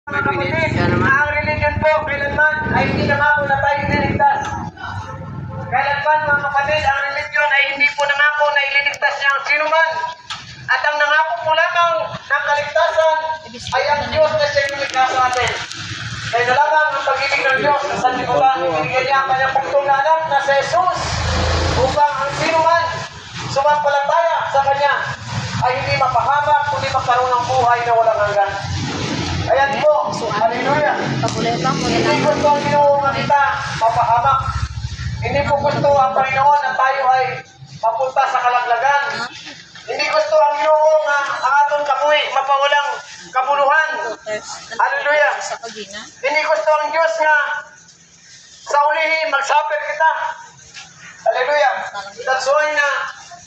Mga kapatid, ang religion po, kailanman ay hindi nangako na tayo ililigtas. Kailanman mga kapatid, ang religion ay hindi po nangako na ililigtas niya ang sinuman. At ang nangako po lamang ng kaligtasan ay ang Diyos na siya yung ligtas sa atin. Kaya na lamang ang pag-ibig ng Diyos sa sanlibutan, ibigyan niya ang kanyang pugtong na anak na si Jesus upang ang sinuman sumampalataya sa kanya ay hindi mapahamak kundi magkaroon ng buhay na walang hanggan. Ayan po, hallelujah. Hindi gusto ang Ginoo nga kita mapahamak. Hindi po gusto ang Panginoon na tayo ay mapunta sa kalaglagan. Hindi gusto ang Ginoo nga ang atong kabuhi mapawalang kabuluhan. Hallelujah. Hindi gusto ang Diyos nga sa ulihi magsapit kita. Hallelujah. That's why na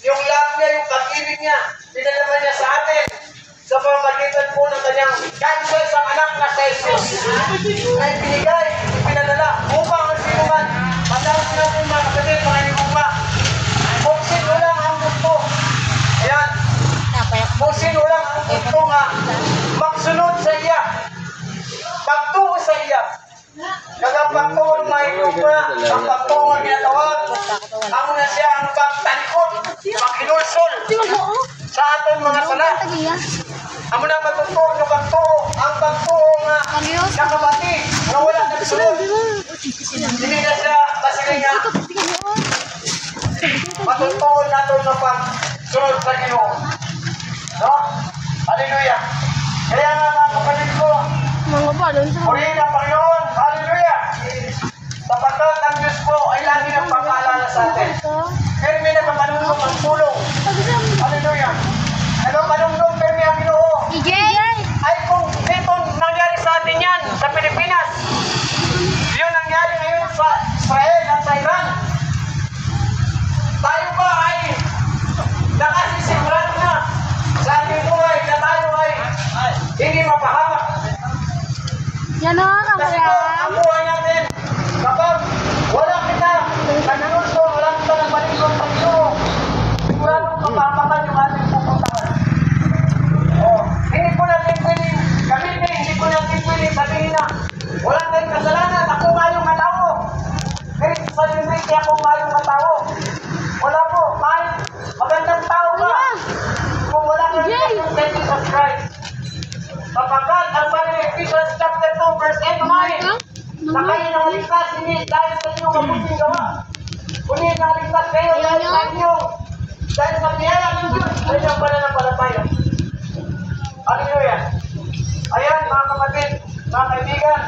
yung love niya, yung pag-ibig niya, pinalaman niya sa atin sa pamamagitan po ng kanyang cancel sa anak na sa Jesus na ibinigay, pinadala upang ang sinuman matapos natin mga kapatid, mga inupa kung sino lang ang gusto, ayan, kung sino lang ang gusto nga magsunod sa iya, pagtuo sa iya, kaya pagtuo ng mga inupa, ang pagtuo ang ginatawag, ang na siya ang pagtalikod, paghinulsol sa ating mga sala. Amo na matutuo ng pagtuo, ang pagtuo nga nakabati, na wala nagsunod. Hindi na siya basiling nga matutuo natin ng pagsunod sa Ginoo. No? Hallelujah. Kaya nga mga kapatid ko, purihin ang Panginoon. Hallelujah. Sapagkat ang Diyos po ay lagi ng pag-aalala sa atin. Kaya may nakapanunong ang tulong. Hallelujah. Ano panunong pero ang Ginoo? Ay kung dito nangyari sa atin yan, sa Pilipinas, yun nangyari ngayon sa Israel at sa Iran. Tayo ba ay nakasisigurado na sa ating buhay na tayo ay hindi mapahamak? Kasi po, ang buhay natin, kapag wala kita nanunso, wala kita nagbalikon sa Ginoo, siguradong kapahamakan yung ating pupuntahan. Hindi po natin pwedeng gamitin, hindi po natin pwedeng sabihin na wala tayong kasalanan, ako mayong matao. Kahit sa limiti ako mayong matao. Wala po, kahit magandang tao ka. Kung wala kang Jesus Christ. Sapagkat ang Ephesians chapter 2 verse 8 na kayo nangaligtas hindi dahil sa inyong mabuting gawa. Kundi nangaligtas kayo dahil sa inyong dahil sa biyaya ng Diyos ay ang pananampalataya. Hallelujah. Ayan mga kapatid, mga kaibigan,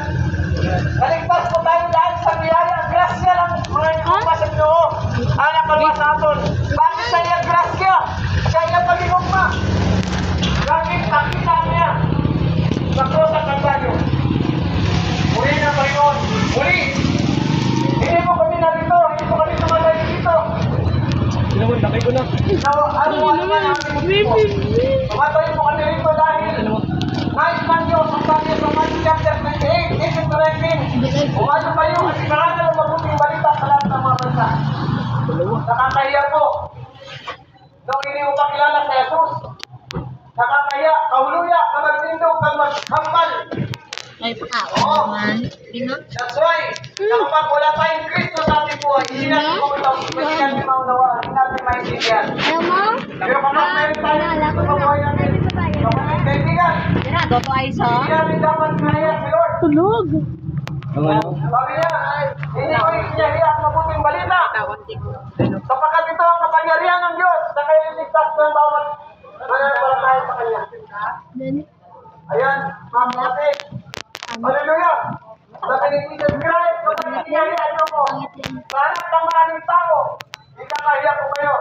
naligtas po tayo dahil sa biyaya, grasya lang mga inupa sa Ginoo. Anak kalwa sa aton, bakit sa iya grasya? Sa iya pag-inupa. Bakit nakita niya sa cross at Kalbaryo? Muli na Panginoon, muli. Hindi po kami narito, hindi po kami tumatay dito. Naman, nakay ko na. Ano naman ang pinito? Tumatay po kami rito dahil nais ng Diyos ang sabi sa Matthew chapter 28, 18-19. Umayo kayo at ikarana ng mabuting balita sa lahat ng mga bansa. Nakakahiya po. Nung hindi mo pakilala sa Jesus, nakakahiya, kahuluya, kamagtindog, kamaghampal. Ay, pakao naman. That's why, kapag wala tayong Kristo sa ating buhay, hindi natin maunawaan, hindi natin maintindihan. Pero kapag meron tayo sa buhay natin, kapag kaibigan, hindi namin dapat kaya si Lord. Sabi niya, hindi ko ikinyahiya ang mabuting balita. Sapagkat ito ang kapangyarihan ng Diyos na kayo liligtas ng bawat mananampalataya sa Kanya. Ayan, mga kapatid. Hallelujah! Sa Pilipinas, Christ, kapag ikinyahiya niyo ko, sa anak ng maraming tao, ikakahiya ko kayo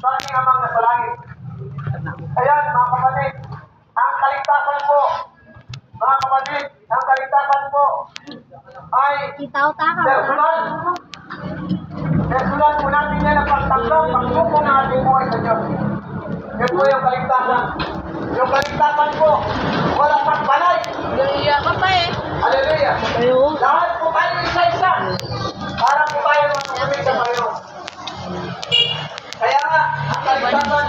sa aking amang nasa langit. Ayan, mga kapatid, ang kaligtasan po, mga kapatid, ang kaligtasan po ay personal. Personal po natin yan ang pagtanggap, pagsuko ng ating buhay sa Diyos. Yan po yung kaligtasan. Yung kaligtasan po, wala pang balay. Iya ka pa eh. Hallelujah. Lahat po tayo isa-isa. Para po tayo magkakabit sa Panginoon. Kaya nga, ang kaligtasan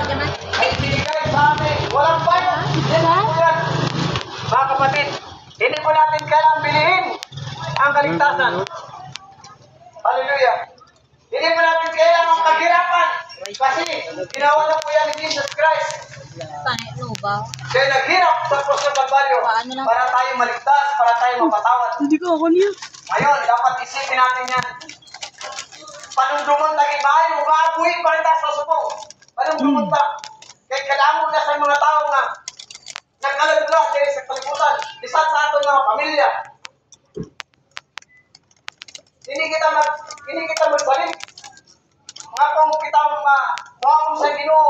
ay binigay sa amin. Walang bayan. Yan po yan. Mga kapatid, hindi po natin kailangang bilihin ang kaligtasan. Hallelujah. Hindi mo natin kailangang paghirapan. Kasi ginawa na po yan ni Jesus Christ. Tayo, no ba? Siya naghirap sa krus ng Kalbaryo Paano na? para tayo maligtas, para tayo mapatawad. Hindi ko ako niya. Ngayon, dapat isipin natin yan. Panungdumon lagi maayo, maabuhi pa rin tayo sa subong. Panungdumon pa. Kaya kailangan mo na sa mga tao nga nagkalagla dyan sa kalibutan. Isa sa ating mga pamilya. Hindi kita magsalim. Nga kung kita mawakong sa Ginoo.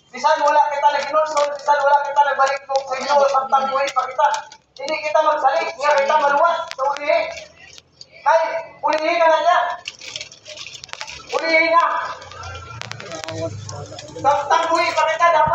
Bisan wala kita nag-inulso, bisan wala kita nagbalik sa Ginoo, samtang buhay pa kita.